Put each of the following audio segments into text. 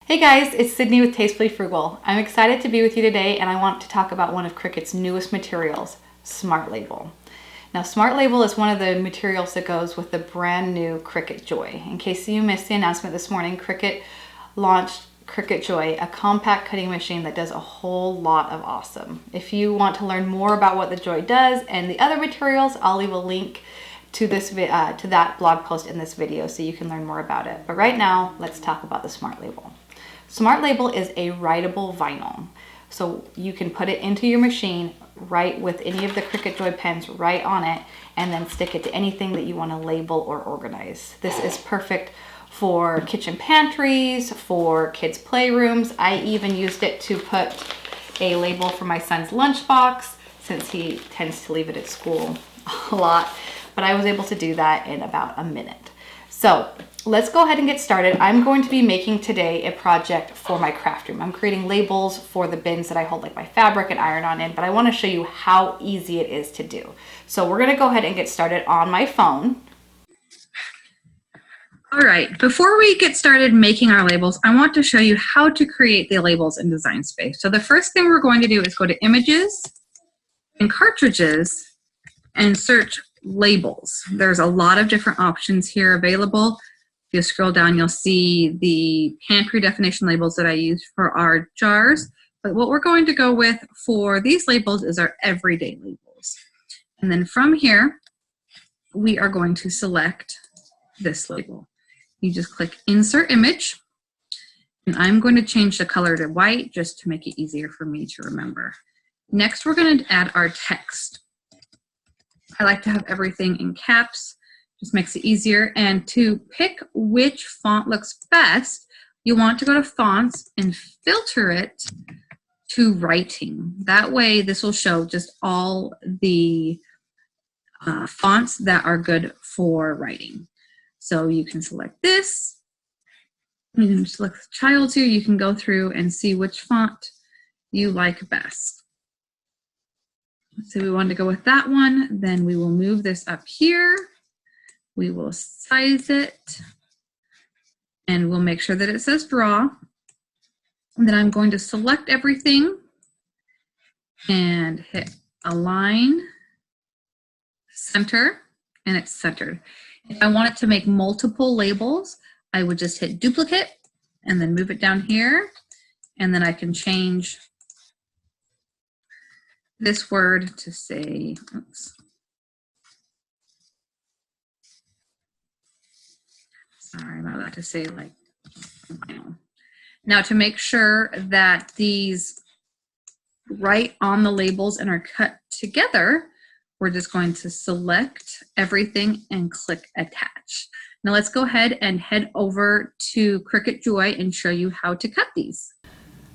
Hey guys, it's Sydney with Tastefully Frugal. I'm excited to be with you today and I want to talk about one of Cricut's newest materials, Smart Label. Now Smart Label is one of the materials that goes with the brand new Cricut Joy. In case you missed the announcement this morning, Cricut launched Cricut Joy, a compact cutting machine that does a whole lot of awesome. If you want to learn more about what the Joy does and the other materials, I'll leave a link to that blog post in this video so you can learn more about it. But right now, let's talk about the Smart Label. Smart Label is a writable vinyl. So you can put it into your machine, write with any of the Cricut Joy pens right on it, and then stick it to anything that you want to label or organize. This is perfect for kitchen pantries, for kids' playrooms. I even used it to put a label for my son's lunchbox since he tends to leave it at school a lot. But I was able to do that in about a minute. So let's go ahead and get started. I'm going to be making today a project for my craft room. I'm creating labels for the bins that I hold like my fabric and iron on in, but I want to show you how easy it is to do. So we're going to go ahead and get started on my phone. All right, before we get started making our labels, I want to show you how to create the labels in Design Space. So the first thing we're going to do is go to Images and Cartridges and search labels. There's a lot of different options here available. If you scroll down, you'll see the pantry definition labels that I use for our jars. But what we're going to go with for these labels is our everyday labels. And then from here, we are going to select this label. You just click Insert Image. And I'm going to change the color to white just to make it easier for me to remember. Next, we're going to add our text. I like to have everything in caps, just makes it easier. And to pick which font looks best, you want to go to Fonts and filter it to Writing. That way, this will show just all the fonts that are good for writing. So you can select this. You can select the child to. You can go through and see which font you like best. So we want to go with that one. Then we will move this up here. We will size it. And we'll make sure that it says draw. And then I'm going to select everything and hit align, center, and it's centered. If I wanted to make multiple labels, I would just hit duplicate and then move it down here. And then I can change this word to say, oops. Sorry about that, to say like, now to make sure that these write on the labels and are cut together, we're just going to select everything and click attach. Now let's go ahead and head over to Cricut Joy and show you how to cut these.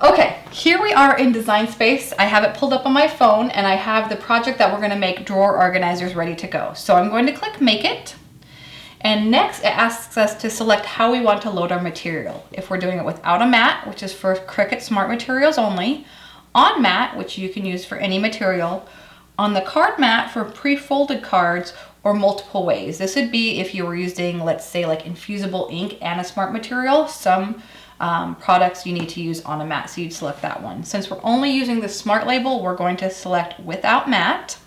Okay, here we are in Design Space. I have it pulled up on my phone and I have the project that we're going to make, drawer organizers, ready to go. So I'm going to click Make It. And next it asks us to select how we want to load our material. If we're doing it without a mat, which is for Cricut Smart Materials only, on mat, which you can use for any material, on the card mat for pre-folded cards, or multiple ways. This would be if you were using, let's say, like infusible ink and a smart material. Some products you need to use on a mat, so you'd select that one. Since we're only using the Smart Label, we're going to select without mat.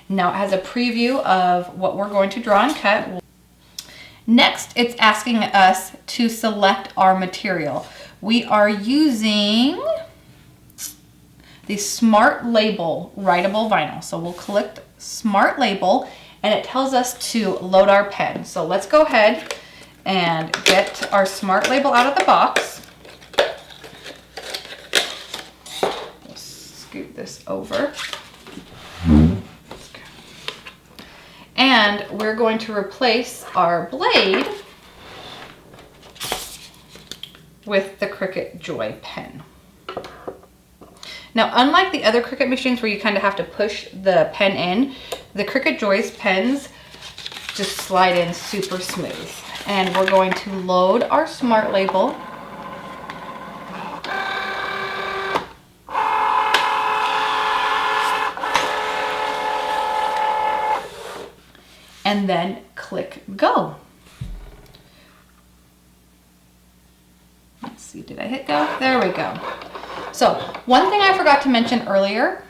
Now it has a preview of what we're going to draw and cut. Next, it's asking us to select our material. We are using the Smart Label writable vinyl. So we'll click Smart Label and it tells us to load our pen. So let's go ahead and get our Smart Label out of the box. We'll scoot this over. And we're going to replace our blade with the Cricut Joy pen. Now, unlike the other Cricut machines where you kind of have to push the pen in, the Cricut Joy's pens just slide in super smooth. And we're going to load our Smart Label. And then click Go. Let's see, did Did I hit go? There we go. So one thing I forgot to mention earlier,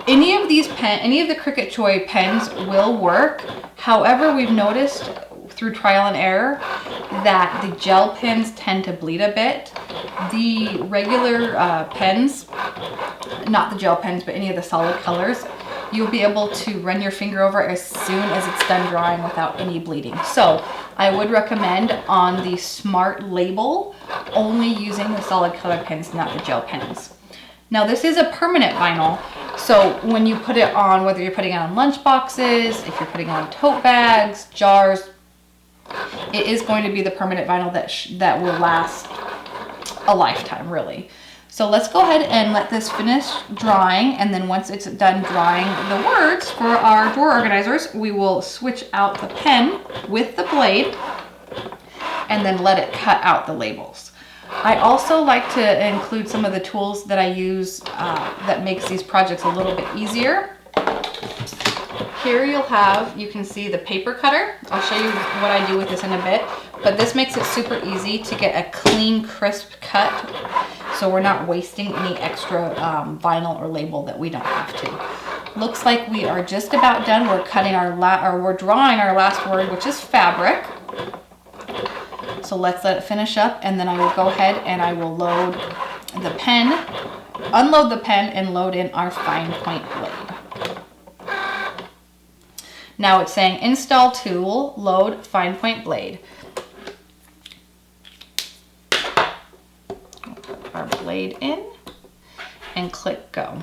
any of the Cricut Joy pens will work. However, we've noticed through trial and error that the gel pens tend to bleed a bit. The regular pens, not the gel pens, but any of the solid colors, you'll be able to run your finger over as soon as it's done drying without any bleeding. So I would recommend on the Smart Label only using the solid color pens, not the gel pens. Now this is a permanent vinyl, so when you put it on, whether you're putting it on lunch boxes, if you're putting it on tote bags, jars, it is going to be the permanent vinyl that will last a lifetime, really. So let's go ahead and let this finish drying, and then once it's done drying the words for our drawer organizers, we will switch out the pen with the blade and then let it cut out the labels. I also like to include some of the tools that I use that makes these projects a little bit easier. Here you can see the paper cutter. I'll show you what I do with this in a bit, but this makes it super easy to get a clean, crisp cut, so we're not wasting any extra vinyl or label that we don't have to. Looks like we are just about done. We're cutting we're drawing our last word, which is fabric. So let's let it finish up, and then I will go ahead and I will load the pen, unload the pen, and load in our fine point blade. Now it's saying install tool, load fine point blade. We'll put our blade in and click go.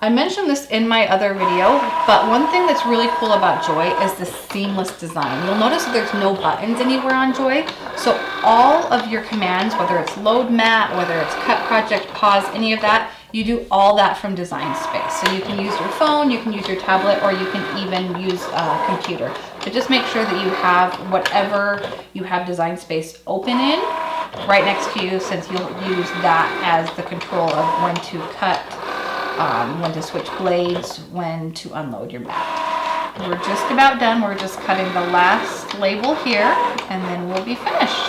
I mentioned this in my other video, but one thing that's really cool about Joy is the seamless design. You'll notice that there's no buttons anywhere on Joy, so all of your commands, whether it's load mat, whether it's cut project, pause, any of that, you do all that from Design Space. So you can use your phone, you can use your tablet, or you can even use a computer. But just make sure that you have whatever you have Design Space open in right next to you, since you'll use that as the control of when to cut, when to switch blades, when to unload your mat. We're just about done. We're just cutting the last label here, and then we'll be finished.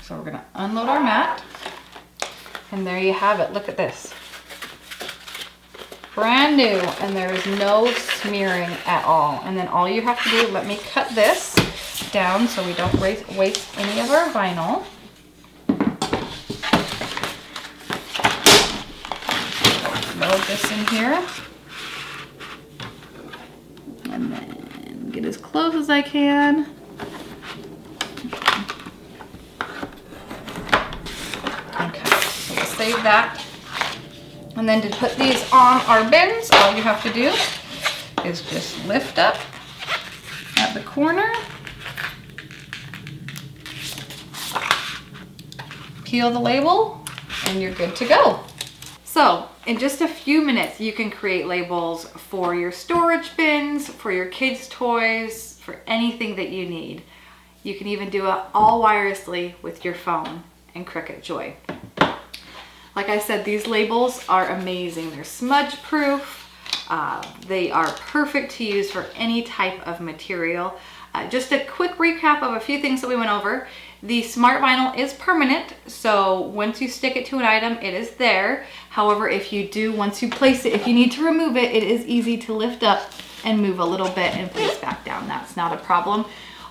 So we're gonna unload our mat, and there you have it. Look at this. Brand new, and there is no smearing at all. And then all you have to do, let me cut this down so we don't waste any of our vinyl. Load this in here. And then get as close as I can. Okay, so we'll save that. And then to put these on our bins, all you have to do is just lift up at the corner, peel the label, and you're good to go. So in just a few minutes, you can create labels for your storage bins, for your kids' toys, for anything that you need. You can even do it all wirelessly with your phone and Cricut Joy. Like I said, these labels are amazing. They're smudge proof. They are perfect to use for any type of material. Just a quick recap of a few things that we went over. The Smart Vinyl is permanent, so once you stick it to an item, it is there. However, once you place it, if you need to remove it, it is easy to lift up and move a little bit and place back down. That's not a problem.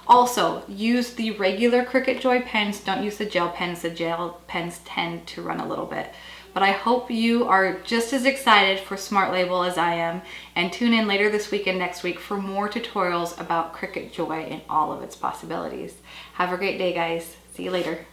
Also, use the regular Cricut Joy pens. Don't use the gel pens. The gel pens tend to run a little bit. But I hope you are just as excited for Smart Label as I am, and tune in later this week and next week for more tutorials about Cricut Joy and all of its possibilities. Have a great day, guys. See you later.